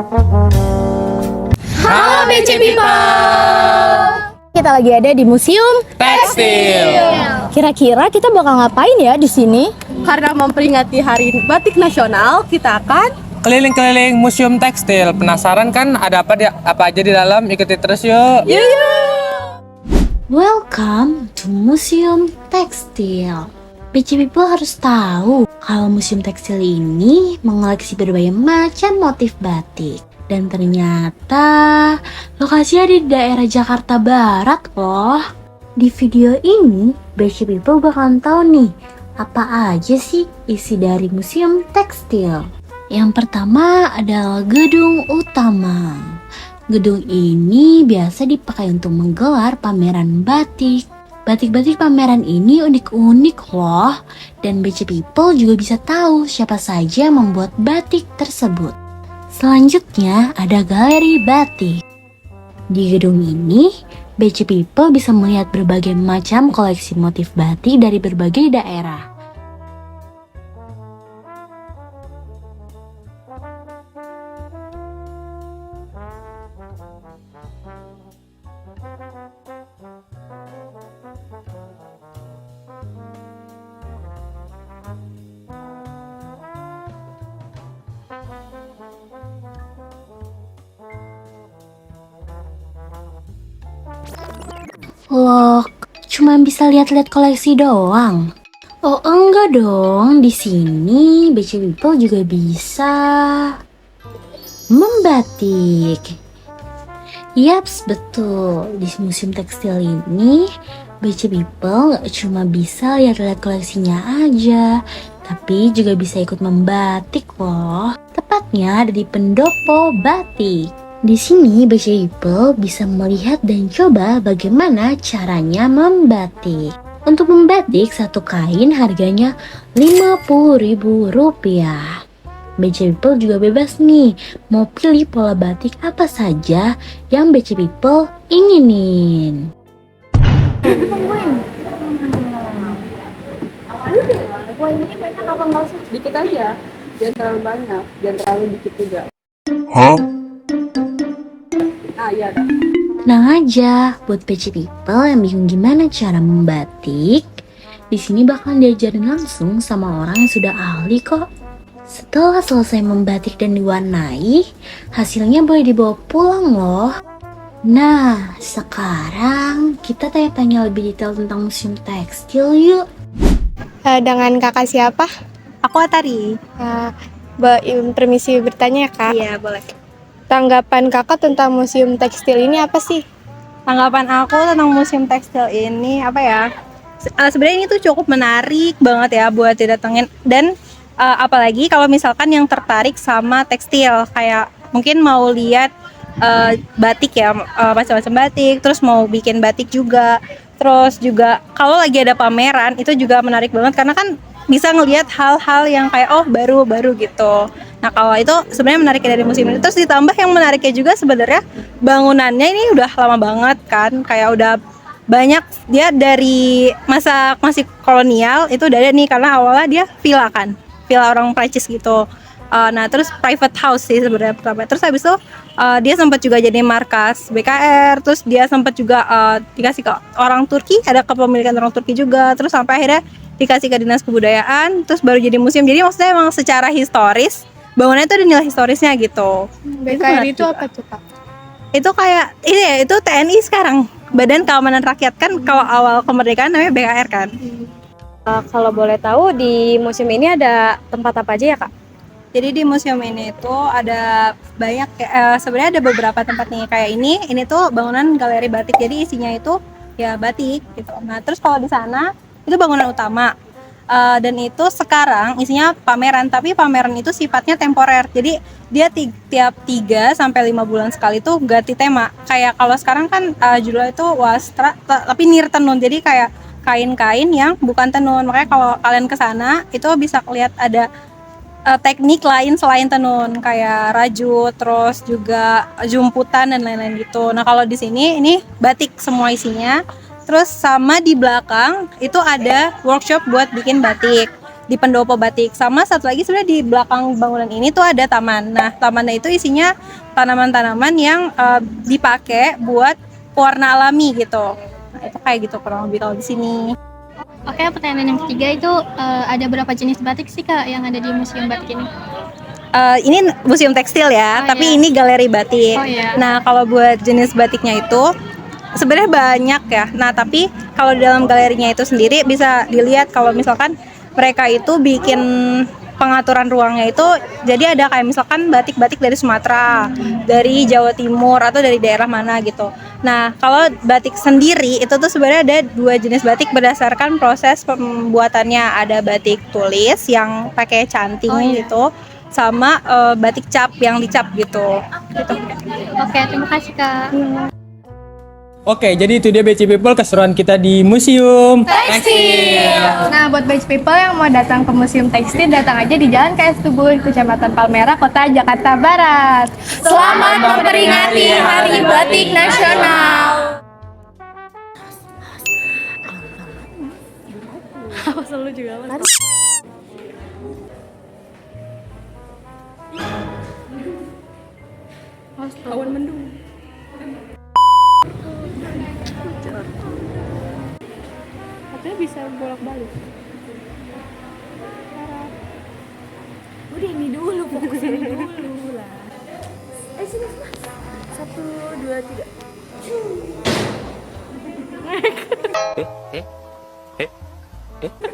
Halo BC People. Kita lagi ada di Museum Tekstil. Kira-kira kita bakal ngapain ya di sini? Karena memperingati Hari Batik Nasional, kita akan Keliling-keliling Museum Tekstil. Penasaran kan ada apa aja di dalam? Ikuti terus yuk. Welcome to Museum Tekstil. BC People harus tahu kalau Museum Tekstil ini mengoleksi berbagai macam motif batik. Dan ternyata lokasinya di daerah Jakarta Barat loh. Di video ini, BC People bakalan tahu nih apa aja sih isi dari Museum Tekstil. Yang pertama adalah gedung utama. Gedung ini biasa dipakai untuk menggelar pameran batik. Batik-batik pameran ini unik-unik loh. Dan BC People juga bisa tahu siapa saja yang membuat batik tersebut. Selanjutnya ada galeri batik. Di gedung ini, BC People bisa melihat berbagai macam koleksi motif batik dari berbagai daerah. Loh, cuma bisa lihat-lihat koleksi doang? Oh enggak dong, di sini BC People juga bisa membatik. Yaps, betul. Di Museum Tekstil ini, BC People gak cuma bisa lihat-lihat koleksinya aja, tapi juga bisa ikut membatik loh. Tepatnya ada di pendopo batik. Di sini BC People bisa melihat dan coba bagaimana caranya membatik. Untuk membatik satu kain harganya Rp50.000. BC People juga bebas nih mau pilih pola batik apa saja yang BC People inginin. dikit aja, jangan terlalu banyak, jangan terlalu dikit juga. Iya. Tenang aja, buat BC People yang bingung gimana cara membatik, di sini bakal diajarin langsung sama orang yang sudah ahli kok. Setelah selesai membatik dan diwarnai, hasilnya boleh dibawa pulang loh. Nah, sekarang kita tanya-tanya lebih detail tentang Museum Tekstil yuk. Dengan kakak siapa? Aku Atari. Permisi bertanya ya kak. Iya, boleh. Tanggapan kakak tentang Museum Tekstil ini apa sih? Tanggapan aku tentang Museum Tekstil ini apa ya? Sebenarnya ini tuh cukup menarik banget ya buat didatengin, dan apalagi kalau misalkan yang tertarik sama tekstil, kayak mungkin mau lihat batik ya, macam-macam batik, terus mau bikin batik juga. Terus juga kalau lagi ada pameran itu juga menarik banget karena kan bisa ngelihat hal-hal yang kayak baru-baru gitu. Nah kalau itu sebenarnya menarik dari museum ini. Terus ditambah yang menariknya juga sebenarnya bangunannya ini udah lama banget kan, kayak udah banyak, dia dari masa masih kolonial itu udah ada nih, karena awalnya dia villa kan, villa orang Prancis gitu. Nah terus private house sih sebenarnya pertama. Terus habis itu dia sempat juga jadi markas BKR. Terus dia sempat juga dikasih ke orang Turki, ada kepemilikan orang Turki juga. Terus sampai akhirnya dikasih ke dinas kebudayaan. Terus baru jadi museum. Jadi maksudnya emang secara historis bangunannya itu ada nilai historisnya gitu. BKR itu apa tuh kak? Itu kayak ini ya, itu TNI sekarang, Badan Keamanan Rakyat kan. Kalau awal kemerdekaan namanya BKR kan. Kalau boleh tahu di museum ini ada tempat apa aja ya kak? Jadi di museum ini tuh ada banyak, sebenarnya ada beberapa tempat nih, kayak ini tuh bangunan galeri batik, jadi isinya itu ya batik gitu. Nah terus kalau di sana itu bangunan utama, dan itu sekarang isinya pameran, tapi pameran itu sifatnya temporer, jadi dia tiap 3 sampai 5 bulan sekali tuh ganti tema. Kayak kalau sekarang kan judulnya itu wastra tapi nir tenun, jadi kayak kain-kain yang bukan tenun. Makanya kalau kalian kesana itu bisa lihat ada teknik lain selain tenun, kayak rajut, terus juga jumputan dan lain-lain gitu. Nah kalau di sini ini batik semua isinya. Terus sama di belakang itu ada workshop buat bikin batik. di pendopo batik. Sama satu lagi sebenarnya di belakang bangunan ini tuh ada taman. Nah, tamannya itu isinya tanaman-tanaman yang dipakai buat pewarna alami gitu. Nah, itu kayak gitu kurang lebih kalau di sini. Oke, pertanyaan yang ketiga itu ada berapa jenis batik sih Kak yang ada di Museum Batik ini? Ini museum tekstil ya, Oh, tapi iya. ini galeri batik. Oh, iya. Nah, kalau buat jenis batiknya itu sebenarnya banyak ya. Nah, tapi kalau di dalam galerinya itu sendiri bisa dilihat kalau misalkan mereka itu bikin pengaturan ruangnya itu jadi ada kayak misalkan batik-batik dari Sumatera, dari Jawa Timur atau dari daerah mana gitu. Nah, kalau batik sendiri itu tuh sebenarnya ada 2 jenis batik berdasarkan proses pembuatannya. Ada batik tulis yang pakai canting gitu, sama batik cap yang dicap gitu. Oke, terima kasih Kak. Oke, jadi itu dia BC People keseruan kita di Museum Nah, buat Beach People yang mau datang ke Museum Tekstil, datang aja di Jalan KS Tubun, Kecamatan Palmerah, Kota Jakarta Barat. Selamat memperingati Hari Batik Nasional. Katanya bisa bolak-balik. Eh?